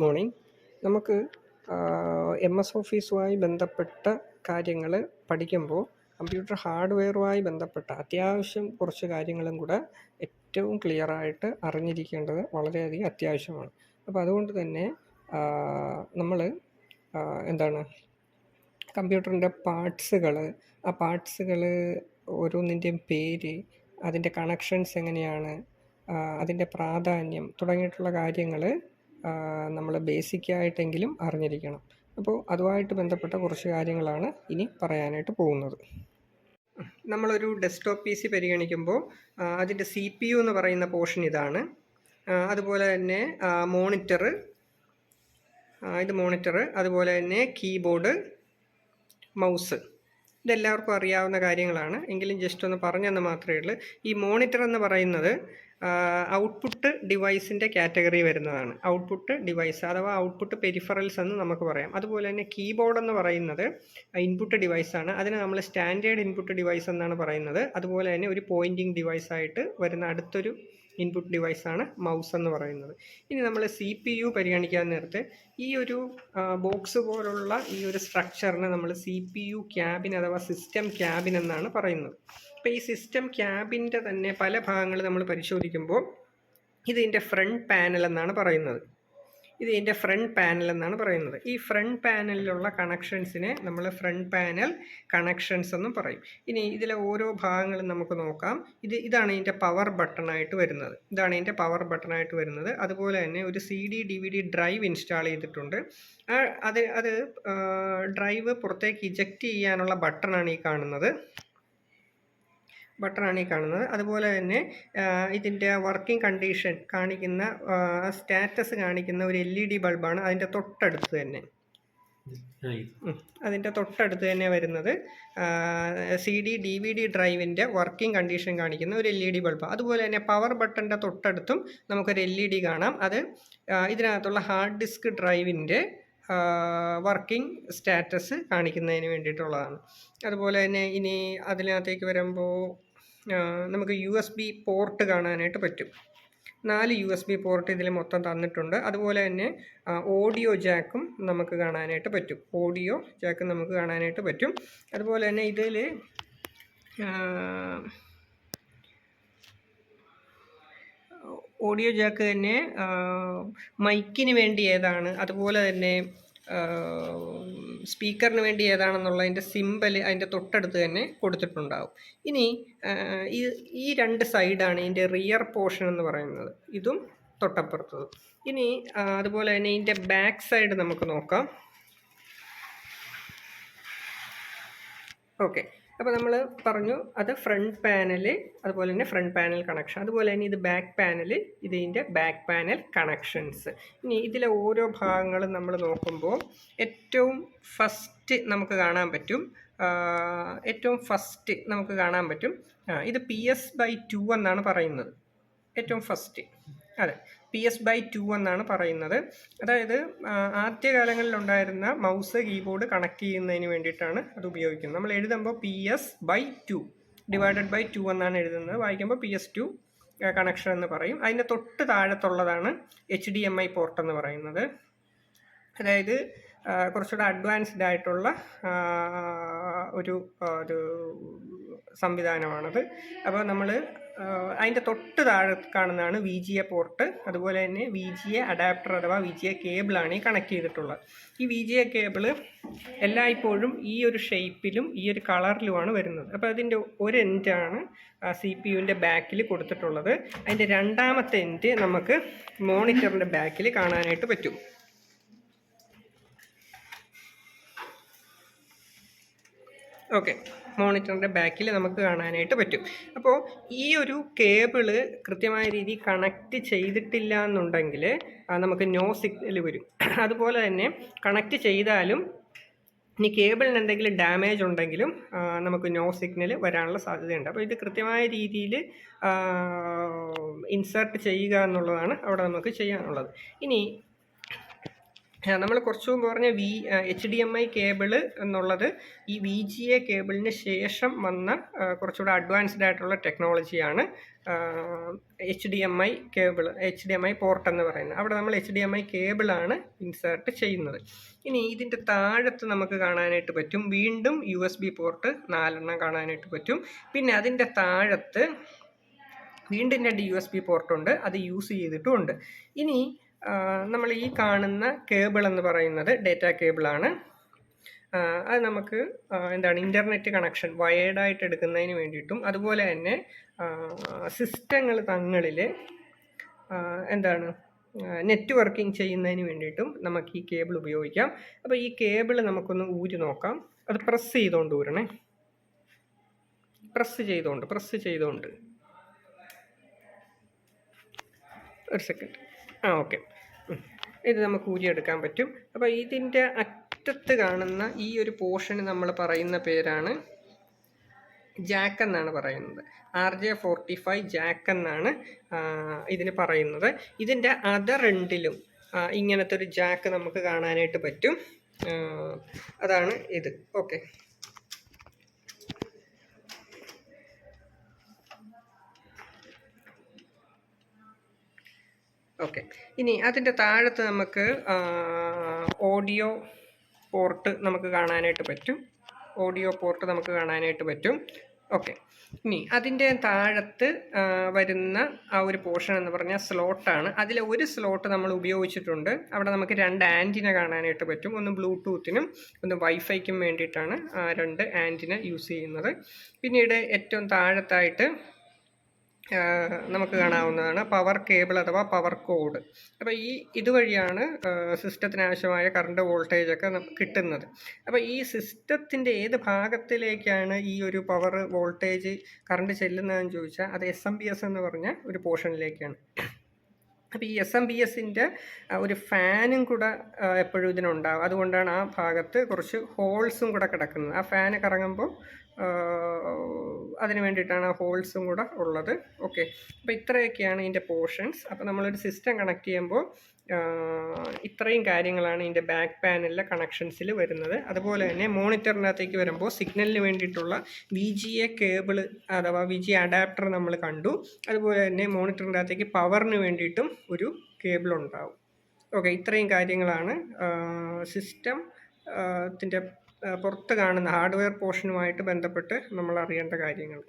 Morning. നമുക്ക് MS ഓഫീസുമായി ബന്ധപ്പെട്ട കാര്യങ്ങൾ പഠിക്കുമ്പോൾ കമ്പ്യൂട്ടർ ഹാർഡ്വെയറുമായി ബന്ധപ്പെട്ട അത്യാവശ്യം കുറച്ച് കാര്യങ്ങളും കൂടെ ഏറ്റവും ക്ലിയറായിട്ട് അറിഞ്ഞിരിക്കേണ്ടത് വളരെയധികം അത്യാവശ്യമാണ്. അപ്പോൾ അതുകൊണ്ട് തന്നെ നമ്മൾ എന്താണ് കമ്പ്യൂട്ടറിൻ്റെ പാർട്സുകൾ, ആ പാർട്സുകൾ ഓരോന്നിൻ്റെയും പേര്, അതിൻ്റെ കണക്ഷൻസ് എങ്ങനെയാണ്, അതിൻ്റെ പ്രാധാന്യം തുടങ്ങിയിട്ടുള്ള കാര്യങ്ങൾ നമ്മൾ ബേസിക്കായിട്ടെങ്കിലും അറിഞ്ഞിരിക്കണം. അപ്പോൾ അതുമായിട്ട് ബന്ധപ്പെട്ട കുറച്ച് കാര്യങ്ങളാണ് ഇനി പറയാനായിട്ട് പോകുന്നത്. നമ്മളൊരു ഡെസ്ക്ടോപ്പ് PC പരിഗണിക്കുമ്പോൾ അതിൻ്റെ CPU എന്ന് പറയുന്ന പോർഷൻ ഇതാണ്. അതുപോലെ തന്നെ മോണിറ്റർ, ഇത് മോണിറ്റർ, അതുപോലെ തന്നെ കീബോർഡ്, മൗസ്, ഇതെല്ലാവർക്കും അറിയാവുന്ന കാര്യങ്ങളാണ്. എങ്കിലും ജസ്റ്റ് ഒന്ന് പറഞ്ഞെന്ന് മാത്രമേ ഉള്ളൂ. ഈ മോണിറ്റർ എന്ന് പറയുന്നത് ഔട്ട്പുട്ട് ഡിവൈസിൻ്റെ കാറ്റഗറി വരുന്നതാണ്. ഔട്ട്പുട്ട് ഡിവൈസ് അഥവാ ഔട്ട്പുട്ട് പെരിഫറൽസ് എന്ന് നമുക്ക് പറയാം. അതുപോലെ തന്നെ കീബോർഡ് എന്ന് പറയുന്നത് ഇൻപുട്ട് ഡിവൈസാണ്. അതിന് നമ്മൾ സ്റ്റാൻഡേർഡ് ഇൻപുട്ട് ഡിവൈസ് എന്നാണ് പറയുന്നത്. അതുപോലെ തന്നെ ഒരു പോയിൻറ്റിംഗ് ഡിവൈസായിട്ട് വരുന്ന അടുത്തൊരു ഇൻപുട്ട് ഡിവൈസാണ് മൗസ് എന്ന് പറയുന്നത്. ഇനി നമ്മൾ CPU പരിഗണിക്കാൻ നേരത്തെ ഈ ഒരു ബോക്സ് പോലുള്ള ഈ ഒരു സ്ട്രക്ചറിനെ നമ്മൾ CPU ക്യാബിൻ അഥവാ സിസ്റ്റം ക്യാബിൻ എന്നാണ് പറയുന്നത്. അപ്പോൾ ഈ സിസ്റ്റം ക്യാബിൻ്റെ തന്നെ പല ഭാഗങ്ങൾ നമ്മൾ പരിശോധിക്കുമ്പോൾ ഇതിൻ്റെ ഫ്രണ്ട് പാനൽ എന്നാണ് പറയുന്നത്. ഇതിൻ്റെ ഫ്രണ്ട് പാനൽ എന്നാണ് പറയുന്നത്. ഈ ഫ്രണ്ട് പാനലിലുള്ള കണക്ഷൻസിനെ നമ്മൾ ഫ്രണ്ട് പാനൽ കണക്ഷൻസ് എന്നും പറയും. ഇനി ഇതിലെ ഓരോ ഭാഗങ്ങളും നമുക്ക് നോക്കാം. ഇതാണ് ഇതിൻ്റെ പവർ ബട്ടണായിട്ട് വരുന്നത്. അതുപോലെ തന്നെ ഒരു CD DVD ഡ്രൈവ് ഇൻസ്റ്റാൾ ചെയ്തിട്ടുണ്ട്. അത് ഡ്രൈവ് പുറത്തേക്ക് ഇജക്റ്റ് ചെയ്യാനുള്ള ബട്ടണാണ് ഈ കാണുന്നത്. അതുപോലെ തന്നെ ഇതിൻ്റെ വർക്കിംഗ് കണ്ടീഷൻ കാണിക്കുന്ന സ്റ്റാറ്റസ് കാണിക്കുന്ന ഒരു LED ബൾബാണ് അതിൻ്റെ തൊട്ടടുത്ത് തന്നെ വരുന്നത്. CD DVD ഡ്രൈവിൻ്റെ വർക്കിംഗ് കണ്ടീഷൻ കാണിക്കുന്ന ഒരു LED ബൾബ്. അതുപോലെ തന്നെ പവർ ബട്ടൻ്റെ തൊട്ടടുത്തും നമുക്കൊരു LED കാണാം. അത് ഇതിനകത്തുള്ള ഹാർഡ് ഡിസ്ക് ഡ്രൈവിൻ്റെ വർക്കിംഗ് സ്റ്റാറ്റസ് കാണിക്കുന്നതിന് വേണ്ടിയിട്ടുള്ളതാണ്. അതുപോലെ തന്നെ ഇനി അതിനകത്തേക്ക് വരുമ്പോൾ നമുക്ക് USB പോർട്ട് കാണാനായിട്ട് പറ്റും. 4 USB പോർട്ട് ഇതിൽ മൊത്തം തന്നിട്ടുണ്ട്. അതുപോലെ തന്നെ ഓഡിയോ ജാക്കും നമുക്ക് കാണാനായിട്ട് പറ്റും. അതുപോലെ തന്നെ ഇതിൽ ഓഡിയോ ജാക്ക് തന്നെ മൈക്കിന് വേണ്ടി ഏതാണ്, അതുപോലെ തന്നെ സ്പീക്കറിന് വേണ്ടി ഏതാണെന്നുള്ളതിൻ്റെ സിമ്പൽ അതിൻ്റെ തൊട്ടടുത്ത് തന്നെ കൊടുത്തിട്ടുണ്ടാവും. ഇനി ഈ 2 സൈഡാണ് ഇതിൻ്റെ റിയർ പോർഷൻ എന്ന് പറയുന്നത്, ഇതും തൊട്ടപ്പുറത്തതും. ഇനി അതുപോലെ തന്നെ ഇതിൻ്റെ ബാക്ക് സൈഡ് നമുക്ക് നോക്കാം. ഓക്കെ, അപ്പോൾ നമ്മൾ പറഞ്ഞു അത് ഫ്രണ്ട് പാനൽ, അതുപോലെ തന്നെ ഫ്രണ്ട് പാനൽ കണക്ഷൻ, അതുപോലെ തന്നെ ഇത് ബാക്ക് പാനൽ, ഇതിൻ്റെ ബാക്ക് പാനൽ കണക്ഷൻസ്. ഇനി ഇതിലെ ഓരോ ഭാഗങ്ങളും നമ്മൾ നോക്കുമ്പോൾ ഏറ്റവും ഫസ്റ്റ് നമുക്ക് കാണാൻ പറ്റും. ഇത് PS/2 എന്നാണ് പറയുന്നത്. ഏറ്റവും ഫസ്റ്റ് അതെ, PS/2 എന്നാണ് പറയുന്നത്. അതായത് ആദ്യകാലങ്ങളിലുണ്ടായിരുന്ന മൗസ് കീബോർഡ് കണക്ട് ചെയ്യുന്നതിന് വേണ്ടിയിട്ടാണ് അത് ഉപയോഗിക്കുന്നത്. നമ്മൾ എഴുതുമ്പോൾ PS/2 /2 എന്നാണ് എഴുതുന്നത്. വായിക്കുമ്പോൾ PS2 കണക്ഷൻ എന്ന് പറയും. അതിൻ്റെ തൊട്ട് താഴത്തുള്ളതാണ് HDMI പോർട്ട് എന്ന് പറയുന്നത്. അതായത് കുറച്ചുകൂടെ അഡ്വാൻസ്ഡ് ആയിട്ടുള്ള ഒരു സംവിധാനമാണത്. അപ്പോൾ നമ്മൾ അതിൻ്റെ തൊട്ട് താഴെ കാണുന്നതാണ് VGA പോർട്ട്. അതുപോലെ തന്നെ VGA അഡാപ്റ്റർ അഥവാ VGA കേബിളാണ് ഈ കണക്ട് ചെയ്തിട്ടുള്ളത്. ഈ VGA കേബിള് എല്ലായ്പ്പോഴും ഈ ഒരു ഷേപ്പിലും ഈ ഒരു കളറിലുമാണ് വരുന്നത്. അപ്പോൾ അതിൻ്റെ ഒരു എൻഡാണ് CPUവിൻ്റെ ബാക്കിൽ കൊടുത്തിട്ടുള്ളത്. അതിൻ്റെ രണ്ടാമത്തെ എൻഡ് നമുക്ക് മോണിറ്ററിൻ്റെ ബാക്കിൽ കാണാനായിട്ട് പറ്റും. ഓക്കെ, മോണിറ്ററിൻ്റെ ബാക്കിൽ നമുക്ക് കാണാനായിട്ട് പറ്റും. അപ്പോൾ ഈ ഒരു കേബിള് കൃത്യമായ രീതിയിൽ കണക്റ്റ് ചെയ്തിട്ടില്ല എന്നുണ്ടെങ്കിൽ നമുക്ക് നോ സിഗ്നൽ വരും. അതുപോലെ തന്നെ കണക്റ്റ് ചെയ്താലും ഇനി കേബിളിന് എന്തെങ്കിലും ഡാമേജ് ഉണ്ടെങ്കിലും നമുക്ക് നോ സിഗ്നൽ വരാനുള്ള സാധ്യതയുണ്ട്. അപ്പോൾ ഇത് കൃത്യമായ രീതിയിൽ ഇൻസേർട്ട് ചെയ്യുക എന്നുള്ളതാണ് അവിടെ നമുക്ക് ചെയ്യാനുള്ളത്. ഇനി നമ്മൾ കുറച്ച് മുമ്പ് പറഞ്ഞ HDMI കേബിള് എന്നുള്ളത് ഈ VGA കേബിളിന് ശേഷം വന്ന കുറച്ചുകൂടെ അഡ്വാൻസ്ഡ് ആയിട്ടുള്ള ടെക്നോളജിയാണ് HDMI കേബിൾ, HDMI പോർട്ട് എന്ന് പറയുന്നത്. അവിടെ നമ്മൾ HDMI കേബിളാണ് ഇൻസേർട്ട് ചെയ്യുന്നത്. ഇനി ഇതിൻ്റെ താഴത്ത് നമുക്ക് കാണാനായിട്ട് പറ്റും വീണ്ടും USB പോർട്ട് 4 കാണാനായിട്ട് പറ്റും. പിന്നെ അതിൻ്റെ താഴത്ത് വീണ്ടും 2 USB പോർട്ടുണ്ട്, അത് യൂസ് ചെയ്തിട്ടുമുണ്ട്. ഇനി നമ്മൾ ഈ കാണുന്ന കേബിൾ എന്ന് പറയുന്നത് ഡേറ്റ കേബിളാണ്. അത് നമുക്ക് എന്താണ് ഇൻ്റർനെറ്റ് കണക്ഷൻ വയേർഡായിട്ട് എടുക്കുന്നതിന് വേണ്ടിയിട്ടും അതുപോലെ തന്നെ സിസ്റ്റങ്ങൾ തങ്ങളിൽ എന്താണ് നെറ്റ്വർക്കിംഗ് ചെയ്യുന്നതിന് വേണ്ടിയിട്ടും നമുക്ക് ഈ കേബിൾ ഉപയോഗിക്കാം. അപ്പോൾ ഈ കേബിൾ നമുക്കൊന്ന് ഊരി നോക്കാം. അത് പ്രസ് ചെയ്തുകൊണ്ട് ഊരണേ, പ്രസ് ചെയ്തുകൊണ്ട് ഒരു സെക്കൻഡ്. ഓക്കെ, ഇത് നമുക്ക് ഊരിയെടുക്കാൻ പറ്റും. അപ്പോൾ ഇതിൻ്റെ അറ്റത്ത് കാണുന്ന ഈ ഒരു പോർഷന് നമ്മൾ പറയുന്ന പേരാണ് ജാക്ക് എന്നാണ് പറയുന്നത്. RJ45 ജാക്ക് എന്നാണ് ഇതിന് പറയുന്നത്. ഇതിൻ്റെ അതർ എൻഡിലും ഇങ്ങനത്തെ ഒരു ജാക്ക് നമുക്ക് കാണാനായിട്ട് പറ്റും. അതാണ് ഇത്. ഓക്കെ, ഇനി അതിൻ്റെ താഴത്ത് നമുക്ക് ഓഡിയോ പോർട്ട് നമുക്ക് കാണാനായിട്ട് പറ്റും. ഓക്കെ, ഇനി അതിൻ്റെ താഴത്ത് വരുന്ന ആ ഒരു പോർഷൻ എന്ന് പറഞ്ഞാൽ സ്ലോട്ടാണ്. അതിലെ ഒരു സ്ലോട്ട് നമ്മൾ ഉപയോഗിച്ചിട്ടുണ്ട്. അവിടെ നമുക്ക് 2 ആൻറ്റിന കാണാനായിട്ട് പറ്റും. ഒന്ന് ബ്ലൂടൂത്തിനും ഒന്ന് വൈഫൈക്കും വേണ്ടിയിട്ടാണ് 2 ആൻറ്റിന യൂസ് ചെയ്യുന്നത്. പിന്നീട് ഏറ്റവും താഴത്തായിട്ട് നമുക്ക് കാണാവുന്നതാണ് പവർ കേബിൾ അഥവാ പവർ കോഡ്. അപ്പോൾ ഇതുവഴിയാണ് സിസ്റ്റത്തിന് ആവശ്യമായ കറണ്ട് വോൾട്ടേജൊക്കെ കിട്ടുന്നത്. അപ്പോൾ ഈ സിസ്റ്റത്തിൻ്റെ ഏത് ഭാഗത്തിലേക്കാണ് ഈ ഒരു പവർ വോൾട്ടേജ് കറണ്ട് ചെല്ലുന്നതെന്ന് ചോദിച്ചാൽ അത് SMPS എന്ന് പറഞ്ഞ ഒരു പോർഷനിലേക്കാണ്. അപ്പോൾ ഈ SMPSൻ്റെ ഒരു ഫാനും കൂടെ എപ്പോഴും ഇതിനുണ്ടാവും. അതുകൊണ്ടാണ് ആ ഭാഗത്ത് കുറച്ച് ഹോൾസും കൂടെ കിടക്കുന്നത്. ആ ഫാന് കറങ്ങുമ്പോൾ അതിന് വേണ്ടിയിട്ടാണ് ആ ഹോൾസും കൂടെ ഉള്ളത്. ഓക്കെ, അപ്പോൾ ഇത്രയൊക്കെയാണ് ഇതിൻ്റെ പോർഷൻസ്. അപ്പോൾ നമ്മളൊരു സിസ്റ്റം കണക്ട് ചെയ്യുമ്പോൾ ഇത്രയും കാര്യങ്ങളാണ് ഇതിൻ്റെ ബാക്ക് പാനലിലെ കണക്ഷൻസിൽ വരുന്നത്. അതുപോലെ തന്നെ മോണിറ്ററിനകത്തേക്ക് വരുമ്പോൾ സിഗ്നലിന് വേണ്ടിയിട്ടുള്ള VGA കേബിൾ അഥവാ VGA അഡാപ്റ്റർ നമ്മൾ കണ്ടു. അതുപോലെ തന്നെ മോണിറ്ററിൻ്റെ അകത്തേക്ക് പവറിന് വേണ്ടിയിട്ടും ഒരു കേബിൾ ഉണ്ടാവും. ഓക്കെ, ഇത്രയും കാര്യങ്ങളാണ് സിസ്റ്റത്തിൻ്റെ പുറത്ത് കാണുന്ന ഹാർഡ്വെയർ പോർഷനുമായിട്ട് ബന്ധപ്പെട്ട് നമ്മൾ അറിയേണ്ട കാര്യങ്ങൾ.